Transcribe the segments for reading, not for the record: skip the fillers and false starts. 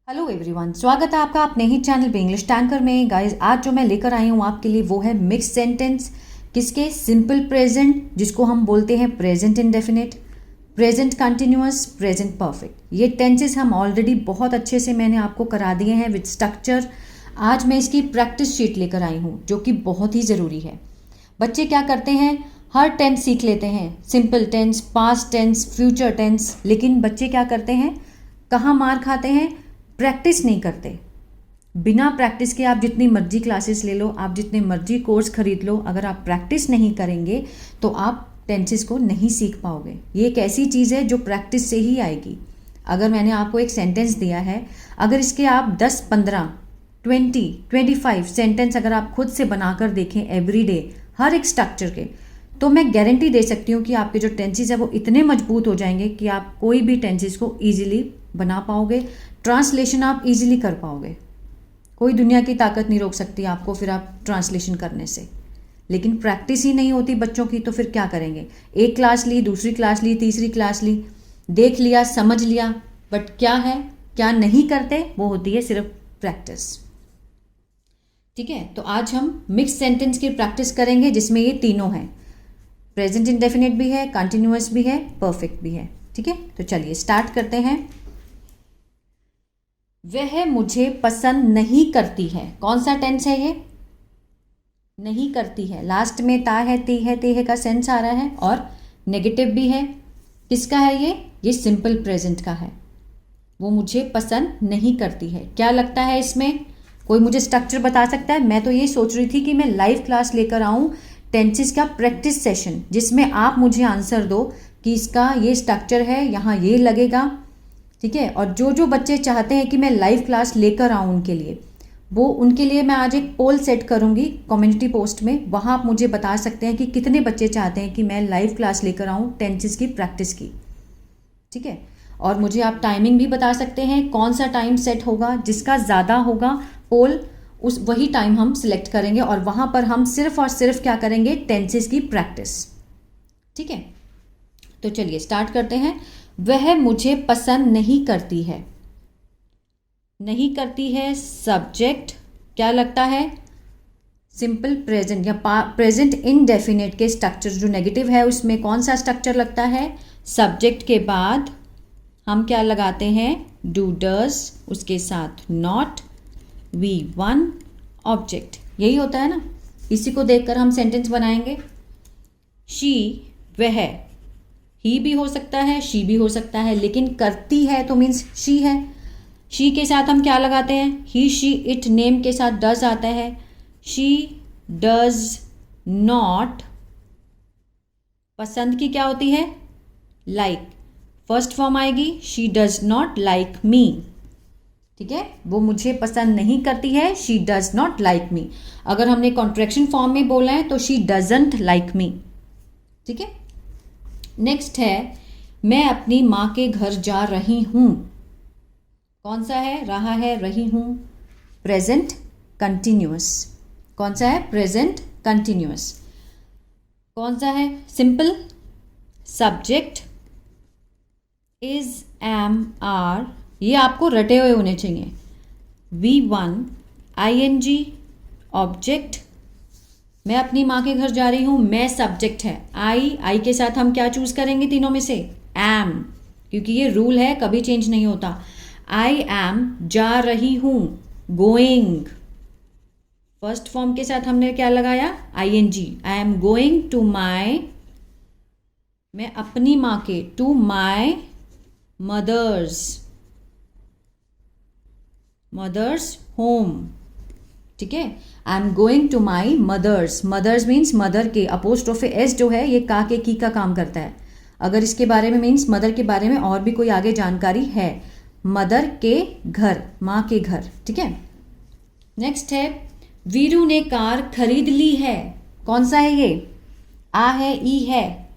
Hello everyone, स्वागत है आपका अपने ही चैनल पे इंग्लिश टैंकर में। गाइस, आज जो मैं लेकर आई हूँ आपके लिए वो है मिक्स सेंटेंस। किसके? सिंपल प्रेजेंट, जिसको हम बोलते हैं present indefinite, present continuous, present perfect. ये टेंसेस हम ऑलरेडी बहुत अच्छे से मैंने आपको करा दिए हैं विद स्ट्रक्चर। आज मैं इसकी प्रैक्टिस शीट लेकर आई हूँ जो कि बहुत ही ज़रूरी है। बच्चे क्या करते हैं, हर टेंस सीख लेते हैं, simple tense, past tense, future tense, लेकिन बच्चे क्या करते हैं, कहाँ मार खाते हैं? प्रैक्टिस नहीं करते। बिना प्रैक्टिस के आप जितनी मर्जी क्लासेस ले लो, आप जितने मर्जी कोर्स खरीद लो, अगर आप प्रैक्टिस नहीं करेंगे तो आप टेंसेस को नहीं सीख पाओगे। ये एक ऐसी चीज़ है जो प्रैक्टिस से ही आएगी। अगर मैंने आपको एक सेंटेंस दिया है, अगर इसके आप 10, 15, 20, 25 सेंटेंस अगर आप खुद से बनाकर देखें एवरी डे, हर एक स्ट्रक्चर के, तो मैं गारंटी दे सकती हूँ कि आपके जो टेंसेस है वो इतने मजबूत हो जाएंगे कि आप कोई भी टेंसेस को ईजिली बना पाओगे। ट्रांसलेशन आप इजीली कर पाओगे। कोई दुनिया की ताकत नहीं रोक सकती आपको फिर आप ट्रांसलेशन करने से। लेकिन प्रैक्टिस ही नहीं होती बच्चों की, तो फिर क्या करेंगे? एक क्लास ली, दूसरी क्लास ली, तीसरी क्लास ली, देख लिया, समझ लिया, बट क्या है, क्या नहीं करते, वो होती है सिर्फ प्रैक्टिस। ठीक है, तो आज हम मिक्स सेंटेंस की प्रैक्टिस करेंगे जिसमें ये तीनों हैं, प्रेजेंट इंडेफिनिट भी है, कंटिन्यूअस भी है, परफेक्ट भी है। ठीक है, तो चलिए स्टार्ट करते हैं। वह मुझे पसंद नहीं करती है। कौन सा टेंस है ये? नहीं करती है। लास्ट में ता है, ती है, ते है का सेंस आ रहा है और नेगेटिव भी है। किसका है ये सिंपल प्रेजेंट का है। वो मुझे पसंद नहीं करती है। क्या लगता है इसमें? कोई मुझे स्ट्रक्चर बता सकता है? मैं तो ये सोच रही थी कि मैं लाइव क्लास लेकर आऊँ, टेंसेस का प्रैक्टिस सेशन, जिसमें आप मुझे आंसर दो कि इसका ये स्ट्रक्चर है, यहाँ ये लगेगा। ठीक है, और जो जो बच्चे चाहते हैं कि मैं लाइव क्लास लेकर आऊँ उनके लिए, वो उनके लिए मैं आज एक पोल सेट करूँगी कम्युनिटी पोस्ट में। वहाँ आप मुझे बता सकते हैं कि कितने बच्चे चाहते हैं कि मैं लाइव क्लास लेकर आऊँ टेंसेस की प्रैक्टिस की। ठीक है, और मुझे आप टाइमिंग भी बता सकते हैं, कौन सा टाइम सेट होगा। जिसका ज़्यादा होगा पोल, उस वही टाइम हम सिलेक्ट करेंगे और वहाँ पर हम सिर्फ और सिर्फ क्या करेंगे, टेंसेस की प्रैक्टिस। ठीक है, तो चलिए स्टार्ट करते हैं। वह मुझे पसंद नहीं करती है। नहीं करती है सब्जेक्ट, क्या लगता है? सिंपल प्रेजेंट या प्रेजेंट इनडेफिनिट के स्ट्रक्चर जो नेगेटिव है उसमें कौन सा स्ट्रक्चर लगता है? सब्जेक्ट के बाद हम क्या लगाते हैं? डू डज, उसके साथ नॉट, V1 ऑब्जेक्ट। यही होता है ना, इसी को देखकर हम सेंटेंस बनाएंगे। शी, वह, ही भी हो सकता है, शी भी हो सकता है, लेकिन करती है तो मीन्स शी है। शी के साथ हम क्या लगाते हैं? ही, शी, इट, नेम के साथ डज आता है। शी डज नॉट, पसंद की क्या होती है? लाइक, फर्स्ट फॉर्म आएगी, she does not like me. ठीक है, वो मुझे पसंद नहीं करती है, she does not like me. अगर हमने कॉन्ट्रैक्शन फॉर्म में बोला है तो शी डजंट लाइक मी। ठीक है, नेक्स्ट है, मैं अपनी माँ के घर जा रही हूँ। कौन सा है? रहा है, रही हूँ, प्रेजेंट कंटिन्यूअस। कौन सा है? Present continuous. कौन सा है? Simple. Subject is, am, are, ये आपको रटे हुए होने चाहिए। V1 ING ऑब्जेक्ट, मैं अपनी माँ के घर जा रही हूँ, मैं सब्जेक्ट है। आई के साथ हम क्या चूज करेंगे तीनों में से? एम, क्योंकि ये रूल है, कभी चेंज नहीं होता। आई एम जा रही हूँ, गोइंग, फर्स्ट फॉर्म के साथ हमने क्या लगाया? ING। I am going to my, मैं अपनी माँ के, टू माई मदर्स होम। ठीक है, I am going to my mother's means mother के, अपोस्ट्रोफे एस जो है ये का के की का काम करता है। अगर इसके बारे में मीन्स मदर के बारे में और भी कोई आगे जानकारी है, मदर के घर, माँ के घर। ठीक है, नेक्स्ट है, वीरू ने कार खरीद ली है। कौन सा है ये? आ है, ई है,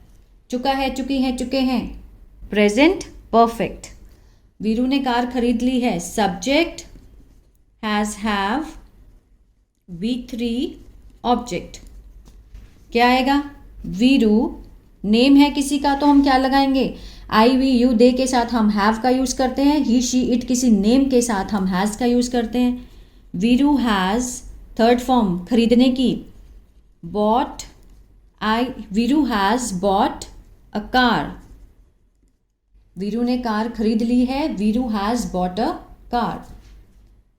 चुका है, चुकी है, चुके हैं, प्रेजेंट परफेक्ट। वीरू ने कार खरीद ली है, subject has, have, V3 object. क्या आएगा? वीरू, नेम है किसी का तो हम क्या लगाएंगे? आई वी यू दे के साथ हम हैव का यूज़ करते हैं, ही शी इट किसी नेम के साथ हम हैज़ का यूज़ करते हैं। वीरू हैज़ थर्ड फॉर्म खरीदने की, bought Veeru has bought a car, Veeru ने कार खरीद ली है, Veeru has bought a car.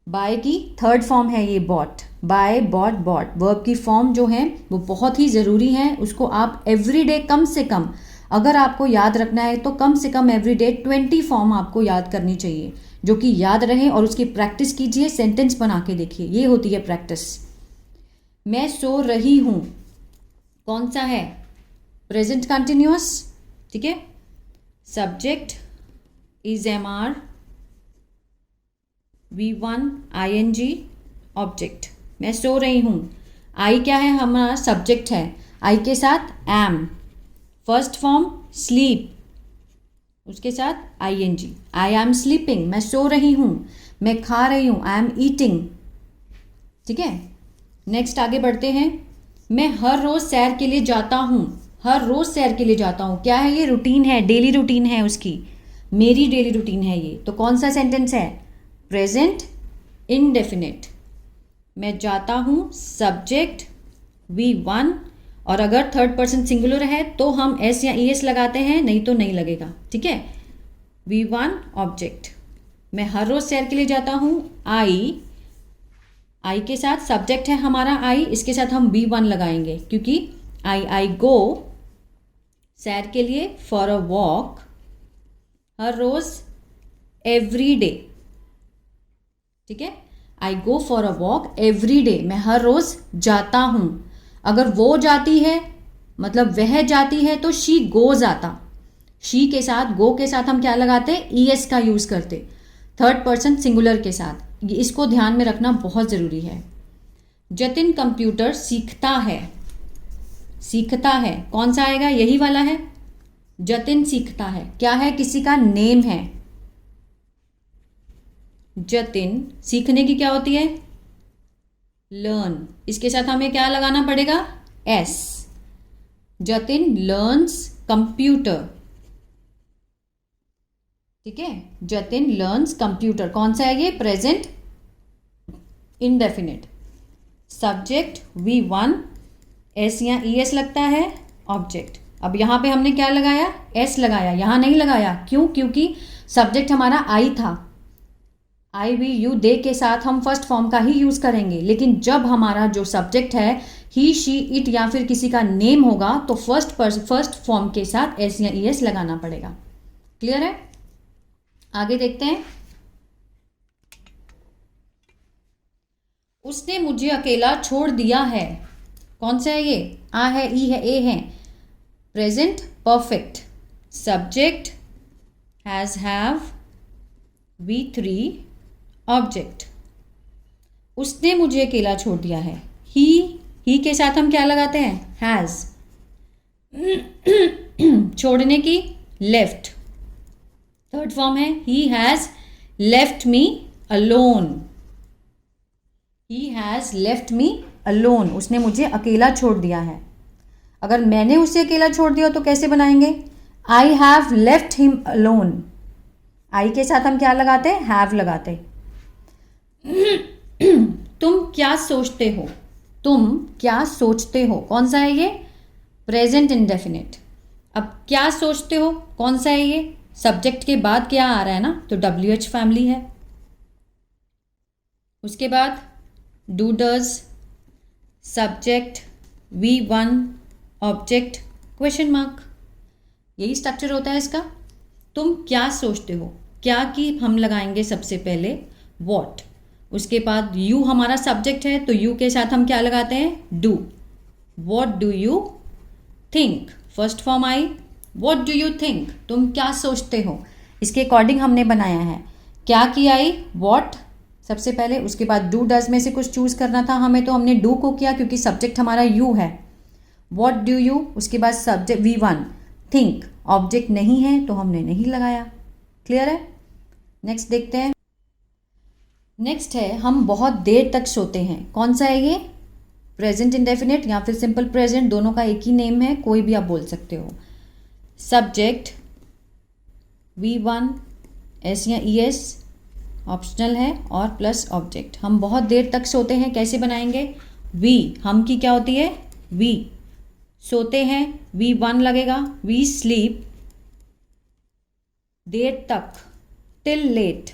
Buy की थर्ड फॉर्म है ये bought, buy bought bought. Verb की फॉर्म जो है वो बहुत ही ज़रूरी है, उसको आप एवरीडे कम से कम, अगर आपको याद रखना है तो कम से कम एवरीडे 20 फॉर्म आपको याद करनी चाहिए, जो कि याद रहे और उसकी प्रैक्टिस कीजिए, सेंटेंस बना के देखिए, ये होती है प्रैक्टिस। मैं सो रही हूँ, कौन सा है? प्रेजेंट कंटिन्यूअस, ठीक है। Subject is MR, V1 ING, object मैं सो रही हूँ। आई क्या है? हमारा सब्जेक्ट है, आई के साथ एम, फर्स्ट फॉर्म स्लीप, उसके साथ ING, आई एम स्लीपिंग, मैं सो रही हूँ। मैं खा रही हूँ, आई एम ईटिंग, ठीक है। नेक्स्ट आगे बढ़ते हैं। मैं हर रोज़ सैर के लिए जाता हूँ, हर रोज़ सैर के लिए जाता हूँ, क्या है ये? रूटीन है, डेली रूटीन है उसकी, मेरी डेली रूटीन है ये। तो कौन सा सेंटेंस है? Present indefinite. मैं जाता हूँ सब्जेक्ट V1, और अगर थर्ड पर्सन सिंगुलर है तो हम S या ES लगाते हैं, नहीं तो नहीं लगेगा, ठीक है। V1 ऑब्जेक्ट, मैं हर रोज़ सैर के लिए जाता हूँ। आई के साथ सब्जेक्ट है हमारा आई, इसके साथ हम V1 लगाएंगे क्योंकि आई गो सैर के लिए, फॉर अ वॉक, हर रोज़, एवरी डे, ठीक है। I go for a walk every day, मैं हर रोज़ जाता हूँ। अगर वो जाती है मतलब वह जाती है तो शी गोज आता, शी के साथ गो के साथ हम क्या लगाते? ES का यूज़ करते, थर्ड पर्सन सिंगुलर के साथ। इसको ध्यान में रखना बहुत ज़रूरी है। जतिन कंप्यूटर सीखता है, सीखता है कौन सा आएगा? यही वाला है, जतिन सीखता है। क्या है? किसी का नेम है। जतिन सीखने की क्या होती है? लर्न, इसके साथ हमें क्या लगाना पड़ेगा? S। जतिन लर्न्स कंप्यूटर, ठीक है। जतिन लर्न्स कंप्यूटर, कौन सा है ये? Present indefinite. Subject V1, S या ES लगता है, ऑब्जेक्ट। अब यहाँ पे हमने क्या लगाया? S लगाया, यहाँ नहीं लगाया, क्यों? क्योंकि सब्जेक्ट हमारा आई था, आई वी यू दे के साथ हम फर्स्ट फॉर्म का ही यूज़ करेंगे, लेकिन जब हमारा जो सब्जेक्ट है ही शी इट या फिर किसी का नेम होगा तो फर्स्ट फॉर्म के साथ S या ES लगाना पड़ेगा। क्लियर है? आगे देखते हैं। उसने मुझे अकेला छोड़ दिया है, कौन सा है ये? आ है, ई है, ए है। Present perfect. Subject has, have, V3 object. उसने मुझे अकेला छोड़ दिया है, ही के साथ हम क्या लगाते हैं? हैज़। छोड़ने की लेफ्ट, थर्ड फॉर्म है, he has left me alone, he has left me alone, उसने मुझे अकेला छोड़ दिया है। अगर मैंने उसे अकेला छोड़ दिया तो कैसे बनाएंगे? I have left him alone, I के साथ हम क्या लगाते हैं? हैव लगाते। तुम क्या सोचते हो, तुम क्या सोचते हो, कौन सा है ये? Present indefinite. अब क्या सोचते हो कौन सा है ये? सब्जेक्ट के बाद क्या आ रहा है ना, तो WH फैमिली है। उसके बाद do does, subject V1 object question mark, यही स्ट्रक्चर होता है इसका। तुम क्या सोचते हो, क्या की हम लगाएंगे सबसे पहले वॉट, उसके बाद यू हमारा सब्जेक्ट है तो यू के साथ हम क्या लगाते हैं? Do. What do you think, first form I, what do you think, तुम क्या सोचते हो, इसके अकॉर्डिंग हमने बनाया है। क्या की आई? वॉट सबसे पहले, उसके बाद डू डज में से कुछ चूज़ करना था हमें, तो हमने डू को किया क्योंकि सब्जेक्ट हमारा यू है। वॉट डू यू, उसके बाद सब्जेक्ट V1, थिंक ऑब्जेक्ट नहीं है तो हमने नहीं लगाया। क्लियर है? नेक्स्ट देखते हैं। नेक्स्ट है हम बहुत देर तक सोते हैं, कौन सा है ये? प्रेजेंट इंडेफिनिट या फिर सिंपल प्रेजेंट, दोनों का एक ही नेम है, कोई भी आप बोल सकते हो। सब्जेक्ट V1 एस या ई एस ऑप्शनल है और प्लस ऑब्जेक्ट। हम बहुत देर तक सोते हैं, कैसे बनाएंगे? वी हम की क्या होती है? वी सोते हैं, V1 लगेगा। वी स्लीप देर तक, टिल लेट,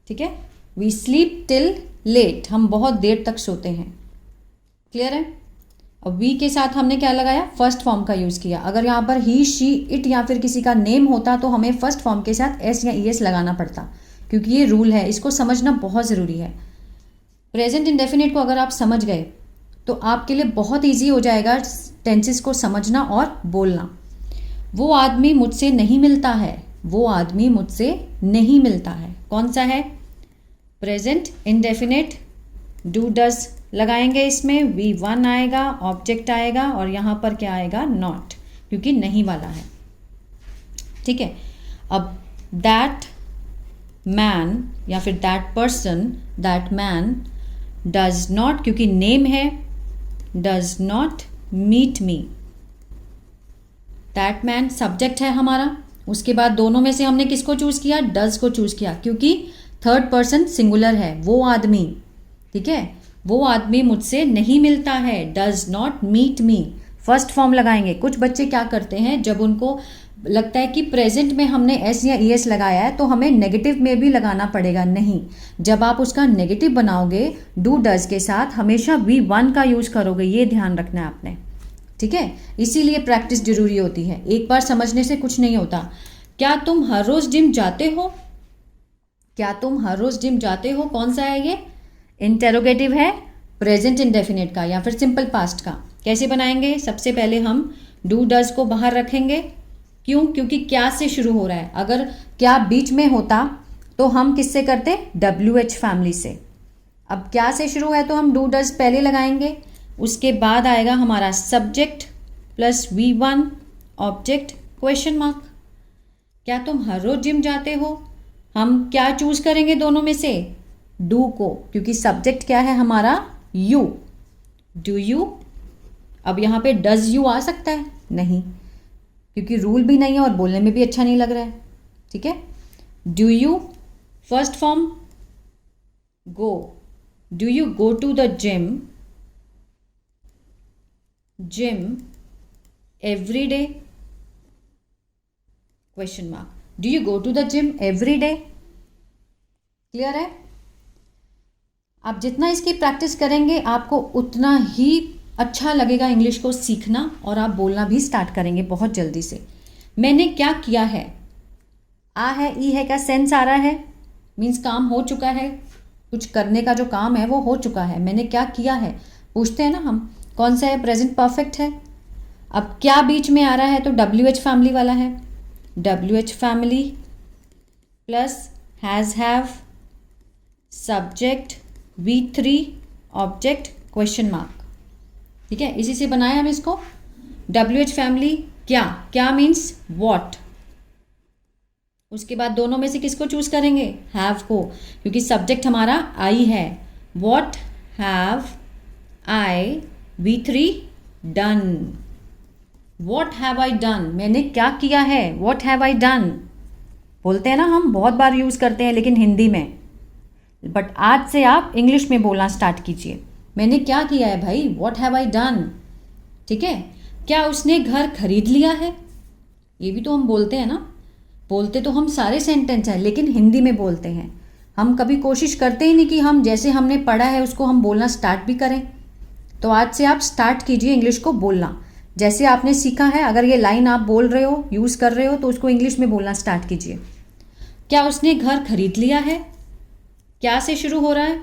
ठीक है, वी स्लीप टिल लेट, हम बहुत देर तक सोते हैं। क्लियर है? अब वी के साथ हमने क्या लगाया? फर्स्ट फॉर्म का यूज़ किया। अगर यहाँ पर ही, शी, इट या फिर किसी का नेम होता तो हमें फर्स्ट फॉर्म के साथ एस या ई एस लगाना पड़ता, क्योंकि ये रूल है, इसको समझना बहुत ज़रूरी है। प्रेजेंट इंडेफिनिट को अगर आप समझ गए तो आपके लिए बहुत ईजी हो जाएगा टेंसेस को समझना और बोलना। वो आदमी मुझसे नहीं मिलता है, वो आदमी मुझसे नहीं मिलता है, कौन सा है? Present indefinite. डू डज लगाएंगे, इसमें V1 आएगा, ऑब्जेक्ट आएगा और यहाँ पर क्या आएगा? नॉट, क्योंकि नहीं वाला है, ठीक है। अब दैट मैन या फिर that person, that man does not, क्योंकि नेम है, does not meet me. That man subject है हमारा, उसके बाद दोनों में से हमने किसको चूज किया? डज को चूज किया, क्योंकि थर्ड पर्सन सिंगुलर है, वो आदमी, ठीक है, वो आदमी मुझसे नहीं मिलता है, does not meet me. First form लगाएंगे। कुछ बच्चे क्या करते हैं, जब उनको लगता है कि प्रेजेंट में हमने एस या ई एस लगाया है तो हमें नेगेटिव में भी लगाना पड़ेगा। नहीं, जब आप उसका नेगेटिव बनाओगे डू डज के साथ हमेशा V1 का यूज करोगे, ये ध्यान रखना है आपने, ठीक है। इसीलिए प्रैक्टिस जरूरी होती है, एक बार समझने से कुछ नहीं होता। क्या तुम हर रोज जिम जाते हो? क्या तुम हर रोज जिम जाते हो, कौन सा है ये? इंटेरोगेटिव है, प्रेजेंट इंडेफिनिट का या फिर सिंपल पास्ट का। कैसे बनाएंगे? सबसे पहले हम डू डज को बाहर रखेंगे। क्यों? क्योंकि क्या से शुरू हो रहा है। अगर क्या बीच में होता तो हम किससे करते? WH फैमिली से। अब क्या से शुरू है तो हम डू डज पहले लगाएंगे, उसके बाद आएगा हमारा subject plus V1 object question mark. क्या तुम हर रोज जिम जाते हो? हम क्या चूज करेंगे दोनों में से? डू को, क्योंकि सब्जेक्ट क्या है हमारा? यू। Do you. अब यहाँ पे डज यू आ सकता है? नहीं, क्योंकि रूल भी नहीं है और बोलने में भी अच्छा नहीं लग रहा है, ठीक है। Do you first form go, do you go to the gym, gym every day question mark. Do you go to the gym every day? Clear है? आप जितना इसकी प्रैक्टिस करेंगे आपको उतना ही अच्छा लगेगा इंग्लिश को सीखना, और आप बोलना भी स्टार्ट करेंगे बहुत जल्दी से। मैंने क्या किया है, आ है, ई है, क्या सेंस आ रहा है? मीन्स काम हो चुका है, कुछ करने का जो काम है वो हो चुका है। मैंने क्या किया है पूछते हैं ना हम, कौन सा है? प्रेजेंट परफेक्ट है। अब क्या बीच में आ रहा है तो WH फैमिली वाला है, WH family plus has have subject V3 object question mark, ठीक है। इसी से बनाया हम इसको। WH फैमिली क्या, क्या मीन्स व्हाट। उसके बाद दोनों में से किसको चूज करेंगे? हैव को, क्योंकि सब्जेक्ट हमारा आई है। What have I V3 done. What have I done, मैंने क्या किया है। व्हाट हैव आई डन बोलते हैं ना हम, बहुत बार यूज करते हैं लेकिन हिंदी में, बट आज से आप इंग्लिश में बोलना स्टार्ट कीजिए। मैंने क्या किया है भाई, व्हाट हैव आई डन, ठीक है। क्या उसने घर खरीद लिया है, ये भी तो हम बोलते हैं ना। बोलते तो हम सारे सेंटेंस हैं लेकिन हिंदी में बोलते हैं। हम कभी कोशिश करते ही नहीं कि हम जैसे हमने पढ़ा है उसको हम बोलना स्टार्ट भी करें। तो आज से आप स्टार्ट कीजिए इंग्लिश को बोलना, जैसे आपने सीखा है। अगर ये लाइन आप बोल रहे हो, यूज़ कर रहे हो, तो उसको इंग्लिश में बोलना स्टार्ट कीजिए। क्या उसने घर खरीद लिया है, क्या से शुरू हो रहा है,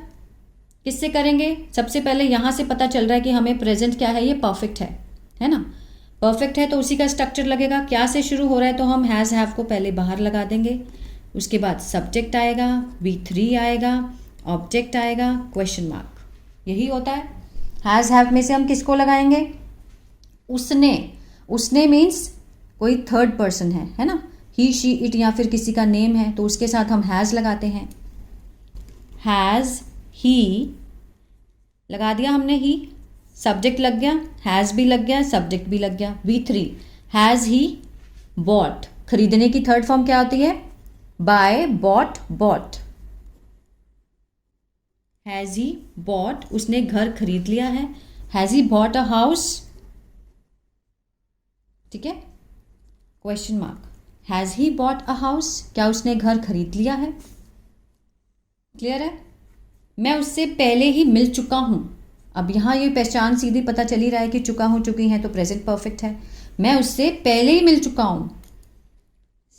किससे करेंगे? सबसे पहले यहाँ से पता चल रहा है कि हमें प्रेजेंट क्या है, ये परफेक्ट है ना। परफेक्ट है तो उसी का स्ट्रक्चर लगेगा। क्या से शुरू हो रहा है तो हम हैज़ हैव को पहले बाहर लगा देंगे, उसके बाद सब्जेक्ट आएगा, V3 आएगा, ऑब्जेक्ट आएगा, क्वेश्चन मार्क, यही होता है। हैज़ हैव में से हम किसको लगाएंगे? उसने। उसने मीन्स कोई थर्ड पर्सन है ना, ही, शी, इट या फिर किसी का नेम है तो उसके साथ हम हैज़ लगाते हैं। हैज़ ही लगा दिया हमने, ही सब्जेक्ट लग गया, हैज़ भी लग गया, सब्जेक्ट भी लग गया। V3 हैज़ ही बॉट, खरीदने की थर्ड फॉर्म क्या होती है? Buy, bought, bought. Has he bought, उसने घर खरीद लिया है। Has he bought a house? ठीक है, question mark. Has he bought a house, क्या उसने घर खरीद लिया है? क्लियर है? मैं उससे पहले ही मिल चुका हूँ। अब यहाँ ये पहचान सीधी पता चल ही रहा है कि चुका हूँ, चुकी हैं, तो प्रेजेंट परफेक्ट है। मैं उससे पहले ही मिल चुका हूँ।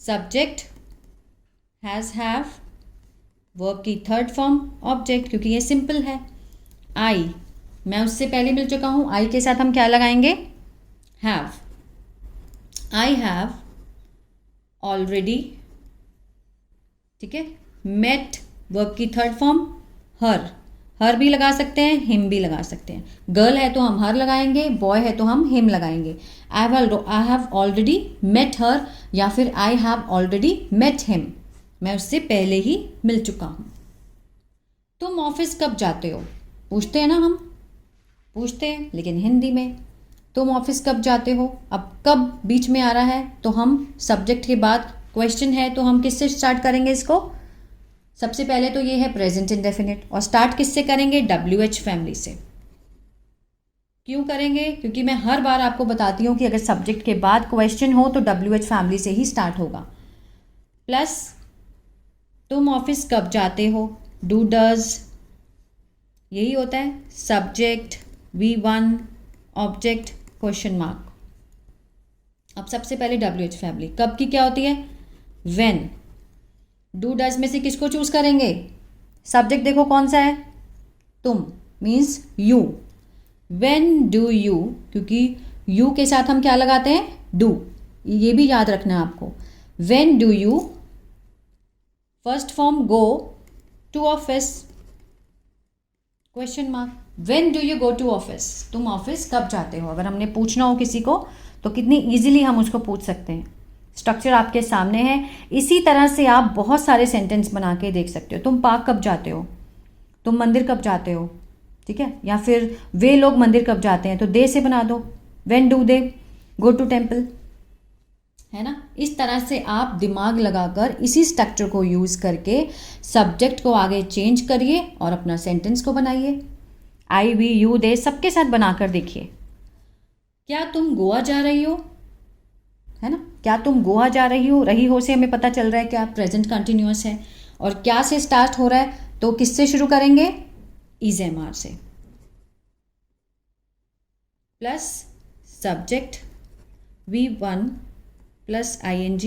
सब्जेक्ट हैज़, हैव, वर्ब की थर्ड फॉर्म ऑब्जेक्ट, क्योंकि ये सिंपल है। आई, मैं उससे पहले मिल चुका हूँ। आई के साथ हम क्या लगाएंगे? हैव। आई हैव ऑलरेडी, ठीक है, मेट, वर्ब की थर्ड फॉर्म हर। हर भी लगा सकते हैं, हिम भी लगा सकते हैं। गर्ल है तो हम हर लगाएंगे, बॉय है तो हम हिम लगाएंगे। I have already met her, या फिर I have already met him, मैं उससे पहले ही मिल चुका हूँ। तुम ऑफिस कब जाते हो? पूछते हैं ना, हम पूछते हैं, लेकिन हिंदी में। तुम ऑफिस कब जाते हो? अब कब बीच में आ रहा है, तो हम सब्जेक्ट के बाद क्वेश्चन है, तो हम किससे स्टार्ट करेंगे इसको? सबसे पहले तो ये है प्रेजेंट इंडेफिनिट, और स्टार्ट किससे करेंगे? WH फैमिली से। क्यों करेंगे? क्योंकि मैं हर बार आपको बताती हूँ कि अगर सब्जेक्ट के बाद क्वेश्चन हो तो WH फैमिली से ही स्टार्ट होगा। प्लस तुम ऑफिस कब जाते हो? डू, डज, यही होता है। Subject, V1, object, question mark. अब सबसे पहले WH फैमिली कब की क्या होती है? व्हेन। डू, डज में से किसको चूज करेंगे? सब्जेक्ट देखो कौन सा है? तुम, means you. When do you, क्योंकि यू के साथ हम क्या लगाते हैं? डू। ये भी याद रखना है आपको। When do you, first form go to office, question mark. When do you go to office, तुम ऑफिस कब जाते हो? अगर हमने पूछना हो किसी को तो कितनी इजीली हम उसको पूछ सकते हैं। स्ट्रक्चर आपके सामने है। इसी तरह से आप बहुत सारे सेंटेंस बना के देख सकते हो। तुम पार्क कब जाते हो? तुम मंदिर कब जाते हो? ठीक है, या फिर वे लोग मंदिर कब जाते हैं, तो दे से बना दो। When do they go to temple, है ना। इस तरह से आप दिमाग लगाकर इसी स्ट्रक्चर को यूज़ करके सब्जेक्ट को आगे चेंज करिए और अपना सेंटेंस को बनाइए। आई, वी, यू, दे सबके साथ बनाकर देखिए। क्या तुम गोवा जा रही हो? है ना, क्या तुम गोवा जा रही हो से हमें पता चल रहा है कि आप प्रेजेंट कंटिन्यूअस है। और क्या से स्टार्ट हो रहा है, तो किससे शुरू करेंगे? इज एम आर से। Plus subject, V1 plus ING,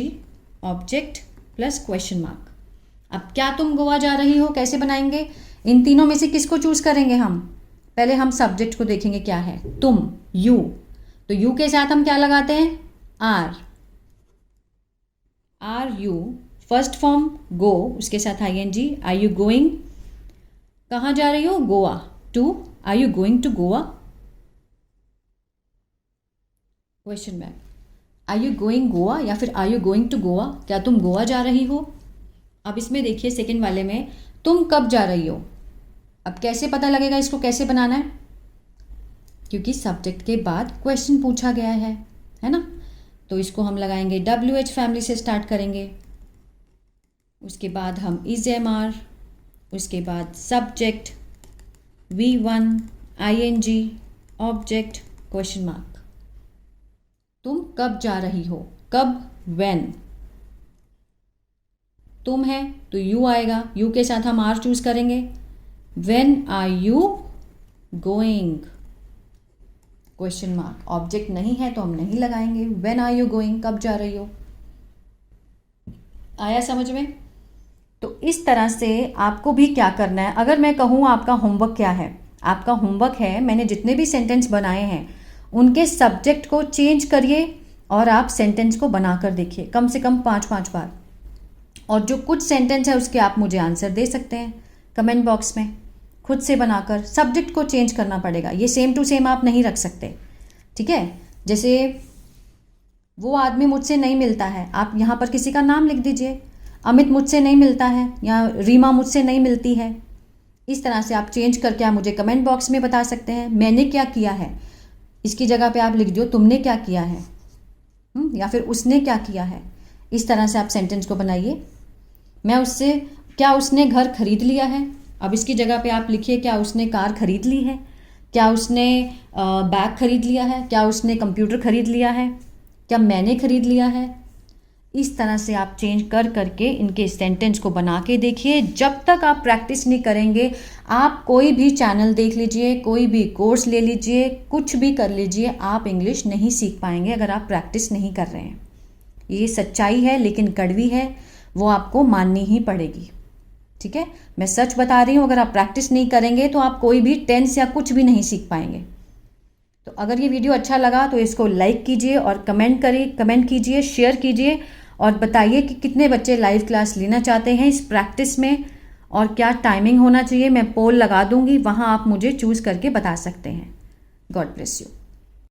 object plus question mark. अब क्या तुम गोवा जा रही हो कैसे बनाएंगे? इन तीनों में से किसको चूज करेंगे हम? पहले हम सब्जेक्ट को देखेंगे क्या है। तुम, यू, तो यू के साथ हम क्या लगाते हैं? Are. Are you, first form go, उसके साथ ING। आर यू गोइंग, कहाँ जा रही हो? Goa. To, are you going to Goa, question mark. Are you going Goa या फिर are you going to Goa, क्या तुम गोवा जा रही हो? अब इसमें देखिए सेकंड वाले में तुम कब जा रही हो। अब कैसे पता लगेगा इसको कैसे बनाना है? क्योंकि सब्जेक्ट के बाद क्वेश्चन पूछा गया है ना। तो इसको हम लगाएंगे WH फैमिली से स्टार्ट करेंगे। उसके बाद हम इज एम आर, उसके बाद subject, V1 ING, object, question mark. तुम कब जा रही हो, कब, व्हेन। तुम है तो यू आएगा, यू के साथ हम आर चूज करेंगे। When are you going, question mark. Object नहीं है तो हम नहीं लगाएंगे। व्हेन आर यू गोइंग, कब जा रही हो। आया समझ में? तो इस तरह से आपको भी क्या करना है। अगर मैं कहूँ आपका होमवर्क क्या है, आपका होमवर्क है मैंने जितने भी सेंटेंस बनाए हैं उनके सब्जेक्ट को चेंज करिए और आप सेंटेंस को बनाकर देखिए कम से कम 5-5 बार। और जो कुछ सेंटेंस है उसके आप मुझे आंसर दे सकते हैं कमेंट बॉक्स में। खुद से बनाकर सब्जेक्ट को चेंज करना पड़ेगा, ये सेम टू सेम आप नहीं रख सकते। ठीक है, जैसे वो आदमी मुझसे नहीं मिलता है, आप यहाँ पर किसी का नाम लिख दीजिए। अमित मुझसे नहीं मिलता है या रीमा मुझसे नहीं मिलती है। इस तरह से आप चेंज करके आप मुझे कमेंट बॉक्स में बता सकते हैं। मैंने क्या किया है इसकी जगह पे आप लिख दो तुमने क्या किया है, या फिर उसने क्या किया है। इस तरह से आप सेंटेंस को बनाइए। क्या उसने घर खरीद लिया है। अब इसकी जगह पे आप लिखिए क्या उसने कार खरीद ली है, क्या उसने बैग खरीद लिया है, क्या उसने कंप्यूटर खरीद लिया है, क्या मैंने खरीद लिया है। इस तरह से आप चेंज कर करके इनके सेंटेंस को बना के देखिए। जब तक आप प्रैक्टिस नहीं करेंगे, आप कोई भी चैनल देख लीजिए, कोई भी कोर्स ले लीजिए, कुछ भी कर लीजिए, आप इंग्लिश नहीं सीख पाएंगे अगर आप प्रैक्टिस नहीं कर रहे हैं। ये सच्चाई है, लेकिन कड़वी है, वो आपको माननी ही पड़ेगी। ठीक है, मैं सच बता रही हूँ, अगर आप प्रैक्टिस नहीं करेंगे तो आप कोई भी टेंस या कुछ भी नहीं सीख पाएंगे। तो अगर ये वीडियो अच्छा लगा तो इसको लाइक कीजिए और कमेंट कीजिए, शेयर कीजिए और बताइए कि कितने बच्चे लाइव क्लास लेना चाहते हैं इस प्रैक्टिस में और क्या टाइमिंग होना चाहिए। मैं पोल लगा दूंगी, वहाँ आप मुझे चूज़ करके बता सकते हैं। God bless you.